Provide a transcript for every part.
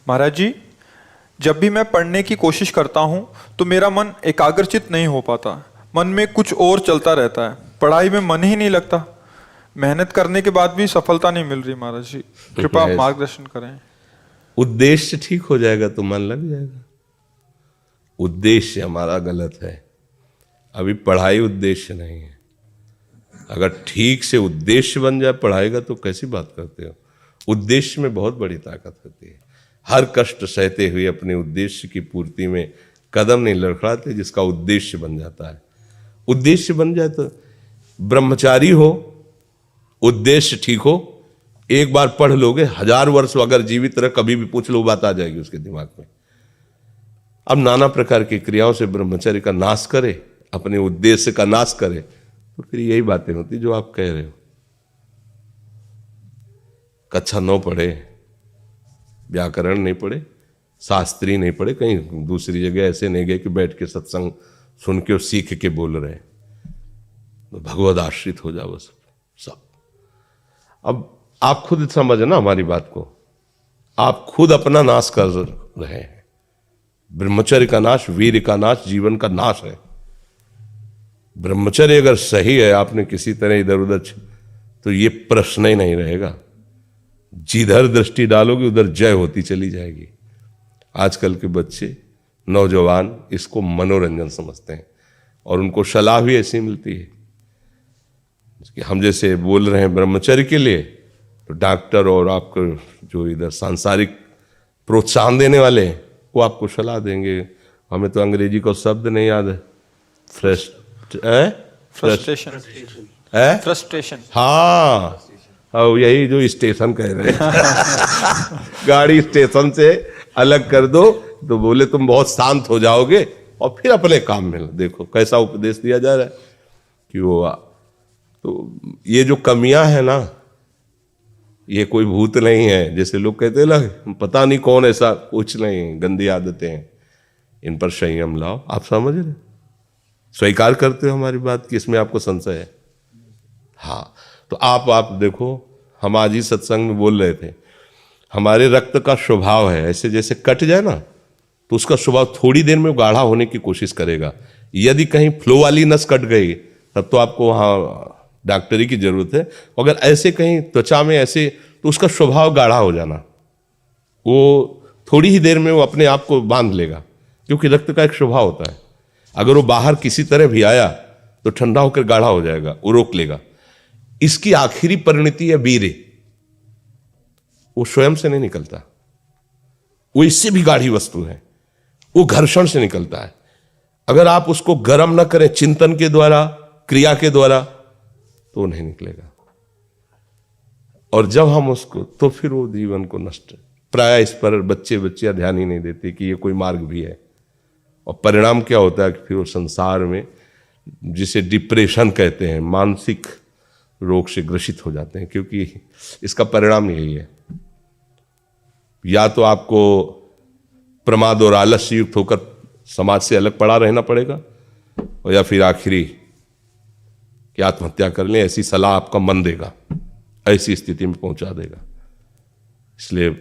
महाराज जी, जब भी मैं पढ़ने की कोशिश करता हूँ तो मेरा मन एकाग्रचित नहीं हो पाता। मन में कुछ और चलता रहता है। पढ़ाई में मन ही नहीं लगता। मेहनत करने के बाद भी सफलता नहीं मिल रही। महाराज जी, कृपा मार्गदर्शन करें। उद्देश्य ठीक हो जाएगा तो मन लग जाएगा। उद्देश्य हमारा गलत है। अभी पढ़ाई उद्देश्य नहीं है। अगर ठीक से उद्देश्य बन जाए पढ़ाई का तो कैसी बात करते हो। उद्देश्य में बहुत बड़ी ताकत होती है। हर कष्ट सहते हुए अपने उद्देश्य की पूर्ति में कदम नहीं लड़खड़ाते, जिसका उद्देश्य बन जाता है। उद्देश्य बन जाए तो ब्रह्मचारी हो, उद्देश्य ठीक हो, एक बार पढ़ लोगे, 1000 वर्ष अगर जीवित रह कभी भी पूछ लो बात आ जाएगी उसके दिमाग में। अब नाना प्रकार की क्रियाओं से ब्रह्मचर्य का नाश करे, अपने उद्देश्य का नाश करे, तो फिर यही बातें होती जो आप कह रहे हो। कक्षा 9 पढ़े, व्याकरण नहीं पढ़े, शास्त्री नहीं पढ़े, कहीं दूसरी जगह ऐसे नहीं गए कि बैठ के सत्संग सुन के और सीख के बोल रहे हैं, तो भगवद आश्रित हो जाओ सब। अब आप खुद समझ ना हमारी बात को। आप खुद अपना नाश कर रहे हैं। ब्रह्मचर्य का नाश, वीर का नाश, जीवन का नाश है। ब्रह्मचर्य अगर सही है, आपने किसी तरह इधर उधर तो ये प्रश्न ही नहीं रहेगा। जिधर दृष्टि डालोगे उधर जय होती चली जाएगी। आजकल के बच्चे, नौजवान इसको मनोरंजन समझते हैं और उनको सलाह भी ऐसी मिलती है कि हम जैसे बोल रहे हैं ब्रह्मचर्य के लिए, तो डॉक्टर और आपको जो इधर सांसारिक प्रोत्साहन देने वाले हैं वो आपको सलाह देंगे। हमें तो अंग्रेजी का शब्द नहीं याद है। फ्रस्ट्रेशन। हाँ, यही जो स्टेशन कह रहे हैं। गाड़ी स्टेशन से अलग कर दो तो बोले तुम बहुत शांत हो जाओगे और फिर अपने काम में देखो कैसा उपदेश दिया जा रहा है कि वो। तो ये जो कमियां है ना, ये कोई भूत नहीं है जैसे लोग कहते हैं ना, पता नहीं कौन, ऐसा कुछ नहीं। गंदी आदतें हैं, इन पर संयम लाओ। आप समझ रहे, स्वीकार करते हो हमारी बात कि इसमें आपको संशय है? हाँ, तो आप देखो, हम आज ही सत्संग में बोल रहे थे, हमारे रक्त का स्वभाव है ऐसे, जैसे कट जाए ना तो उसका स्वभाव थोड़ी देर में गाढ़ा होने की कोशिश करेगा। यदि कहीं फ्लो वाली नस कट गई तब तो आपको वहाँ डॉक्टरी की जरूरत है। अगर ऐसे कहीं त्वचा में ऐसे, तो उसका स्वभाव गाढ़ा हो जाना, वो थोड़ी ही देर में वो अपने आप को बांध लेगा, क्योंकि रक्त का एक स्वभाव होता है। अगर वो बाहर किसी तरह भी आया तो ठंडा होकर गाढ़ा हो जाएगा, वो रोक लेगा। इसकी आखिरी परिणति है वीर्य। वो स्वयं से नहीं निकलता, वो इससे भी गाढ़ी वस्तु है, वो घर्षण से निकलता है। अगर आप उसको गर्म न करें चिंतन के द्वारा, क्रिया के द्वारा, तो नहीं निकलेगा। और जब हम उसको, तो फिर वो जीवन को नष्ट। प्राय इस पर बच्चियां ध्यान ही नहीं देते कि ये कोई मार्ग भी है। और परिणाम क्या होता है कि फिर वो संसार में, जिसे डिप्रेशन कहते हैं, मानसिक रोग से ग्रसित हो जाते हैं, क्योंकि इसका परिणाम यही है। या तो आपको प्रमाद और आलस्य युक्त होकर समाज से अलग पड़ा रहना पड़ेगा, और या फिर आखिरी कि आत्महत्या कर लें, ऐसी सलाह आपका मन देगा, ऐसी स्थिति में पहुंचा देगा। इसलिए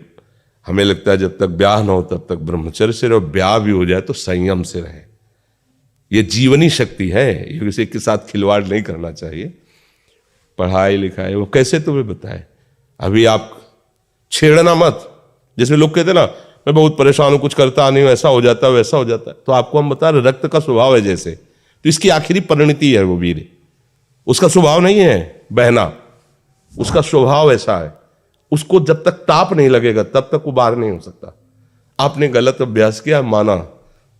हमें लगता है जब तक ब्याह न हो तब तक ब्रह्मचर्य से रहो, ब्याह भी हो जाए तो संयम से रहे। ये जीवनी शक्ति है, ये किसी के साथ खिलवाड़ नहीं करना चाहिए। पढ़ाई लिखाई वो कैसे तुम्हें बताए, अभी आप छेड़ना मत। जैसे लोग कहते ना, मैं बहुत परेशान हूं, कुछ करता नहीं हूं, ऐसा हो जाता है वैसा हो जाता है। तो आपको हम बता रहे, रक्त का स्वभाव है जैसे, तो इसकी आखिरी परिणति है वो वीर। उसका स्वभाव नहीं है बहना, उसका स्वभाव ऐसा है। उसको जब तक ताप नहीं लगेगा तब तक वो बाहर नहीं हो सकता। आपने गलत अभ्यास किया, माना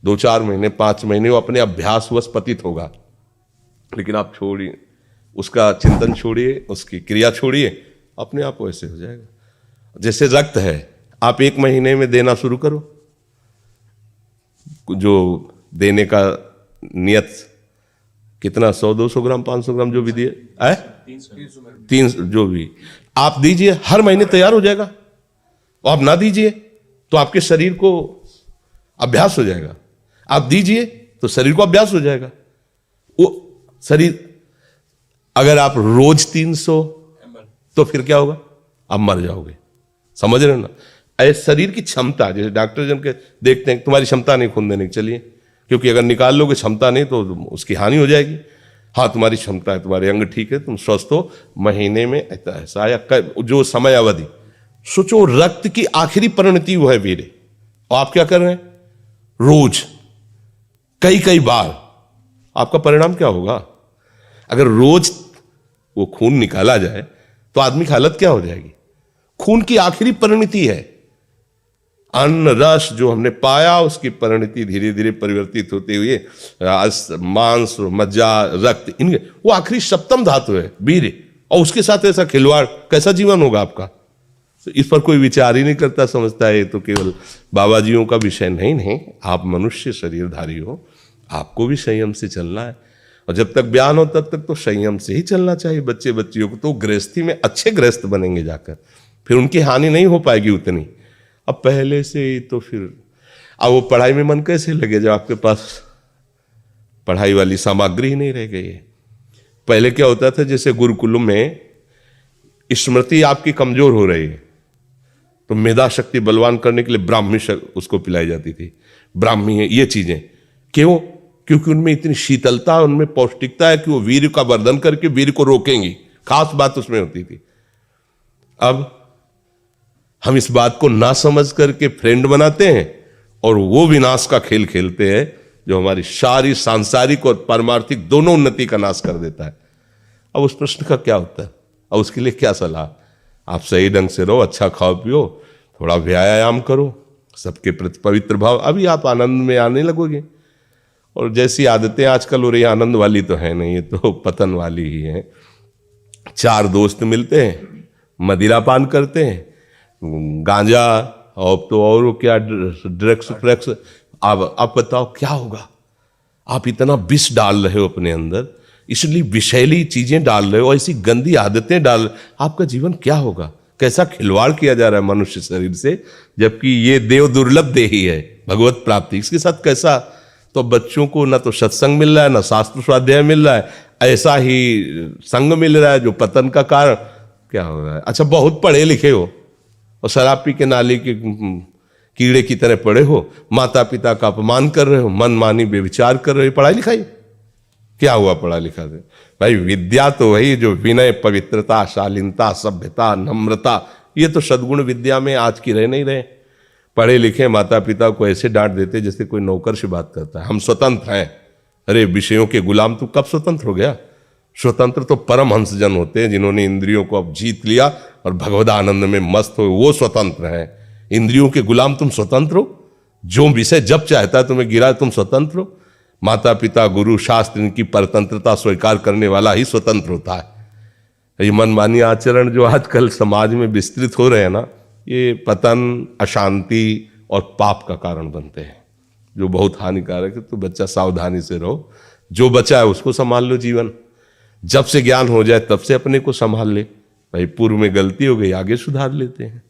2-4 महीने 5 महीने वो अपने अभ्यासवश पतित होगा, लेकिन आप छोड़िए, उसका चिंतन छोड़िए, उसकी क्रिया छोड़िए, अपने आप वैसे हो जाएगा। जैसे रक्त है, आप 1 महीने में देना शुरू करो, जो देने का नियत कितना, 100-200 ग्राम 500 ग्राम जो भी दिए, 300 जो भी आप दीजिए, हर महीने तैयार हो जाएगा। और आप ना दीजिए तो आपके शरीर को अभ्यास हो जाएगा, आप दीजिए तो शरीर को अभ्यास हो जाएगा। वो शरीर, अगर आप रोज 300, तो फिर क्या होगा, आप मर जाओगे। समझ रहे हो ना? ऐसे शरीर की क्षमता, जैसे डॉक्टर जन के देखते हैं तुम्हारी क्षमता नहीं खून देने की, चलिए, क्योंकि अगर निकाल लोगे क्षमता नहीं तो उसकी हानि हो जाएगी। हाँ तुम्हारी क्षमता है, तुम्हारे अंग ठीक है, तुम स्वस्थ हो, महीने में ऐसा या जो समय अवधि, सोचो रक्त की आखिरी परिणति वो है वीर्य, और आप क्या कर रहे हैं रोज कई कई बार, आपका परिणाम क्या होगा? अगर रोज वो खून निकाला जाए तो आदमी की हालत क्या हो जाएगी? खून की आखिरी परिणति है, अन्न रस जो हमने पाया उसकी परिणति धीरे धीरे परिवर्तित होते हुए मांस, मज्जा, रक्त, इनके वो आखिरी सप्तम धातु है वीर्य, और उसके साथ ऐसा खिलवाड़, कैसा जीवन होगा आपका? तो इस पर कोई विचार ही नहीं करता, समझता है ये तो केवल बाबा जीओं का विषय। नहीं, आप मनुष्य शरीरधारी हो, आपको भी संयम से चलना है, और जब तक ज्ञान हो तब तक तो संयम से ही चलना चाहिए। बच्चे बच्चियों को तो गृहस्थी में अच्छे गृहस्थ बनेंगे जाकर, फिर उनकी हानि नहीं हो पाएगी उतनी। अब पहले से ही तो फिर अब वो पढ़ाई में मन कैसे लगे जब आपके पास पढ़ाई वाली सामग्री ही नहीं रह गई है? पहले क्या होता था, जैसे गुरुकुलों में स्मृति आपकी कमजोर हो रही है तो मेधा शक्ति बलवान करने के लिए ब्राह्मी उसको पिलाई जाती थी, ब्राह्मी है ये चीजें। क्यों? क्योंकि उनमें इतनी शीतलता, उनमें पौष्टिकता है कि वो वीर का वर्धन करके वीर को रोकेंगी, खास बात उसमें होती थी। अब हम इस बात को ना समझ करके फ्रेंड बनाते हैं और वो विनाश का खेल खेलते हैं जो हमारी सारी सांसारिक और पारमार्थिक दोनों उन्नति का नाश कर देता है। अब उस प्रश्न का क्या होता है? अब उसके लिए क्या सलाह? आप सही ढंग से रहो, अच्छा खाओ पियो, थोड़ा व्यायाम करो, सबके प्रति पवित्र भाव, अभी आप आनंद में आने लगोगे। और जैसी आदतें आजकल हो रही, आनंद वाली तो है नहीं, ये तो पतन वाली ही है। चार दोस्त मिलते हैं, मदिरा पान करते हैं, गांजा और तो और क्या ड्रग्स फ्रग्स, आप बताओ क्या होगा? आप इतना विष डाल रहे हो अपने अंदर, इसलिए विषैली चीजें डाल रहे हो, ऐसी गंदी आदतें डाल, आपका जीवन क्या होगा? कैसा खिलवाड़ किया जा रहा है मनुष्य शरीर से, जबकि ये देव दुर्लभ देही है भगवत प्राप्ति, इसके साथ कैसा? तो बच्चों को ना तो सत्संग मिल रहा है, ना शास्त्र स्वाध्याय मिल रहा है, ऐसा ही संग मिल रहा है जो पतन का कारण क्या हो रहा है। अच्छा, बहुत पढ़े लिखे हो और शराब पी के नाली के कीड़े की तरह पड़े हो, माता पिता का अपमान कर रहे हो, मनमानी बेविचार कर रहे हो, पढ़ाई लिखाई क्या हुआ? पढ़ा लिखा से भाई विद्या तो वही जो विनय, पवित्रता, शालीनता, सभ्यता, नम्रता, ये तो सद्गुण विद्या में आज की रह नहीं रहे। पढ़े लिखे माता पिता को ऐसे डांट देते जैसे कोई नौकर से बात करता है, हम स्वतंत्र हैं। अरे विषयों के गुलाम तू कब स्वतंत्र हो गया? स्वतंत्र तो परमहंस जन होते हैं जिन्होंने इंद्रियों को अब जीत लिया और भगवद आनंद में मस्त हो, वो स्वतंत्र हैं। इंद्रियों के गुलाम तुम स्वतंत्र हो? जो विषय जब चाहता है तुम्हें गिरा, तुम स्वतंत्र हो? माता पिता, गुरु, शास्त्र, इनकी परतंत्रता स्वीकार करने वाला ही स्वतंत्र होता है। ये मनमानी आचरण जो आजकल समाज में विस्तृत हो रहे हैं ना, ये पतन, अशांति और पाप का कारण बनते हैं, जो बहुत हानिकारक है। तो बच्चा सावधानी से रहो, जो बचा है उसको संभाल लो जीवन। जब से ज्ञान हो जाए तब से अपने को संभाल ले। भाई पूर्व में गलती हो गई, आगे सुधार लेते हैं।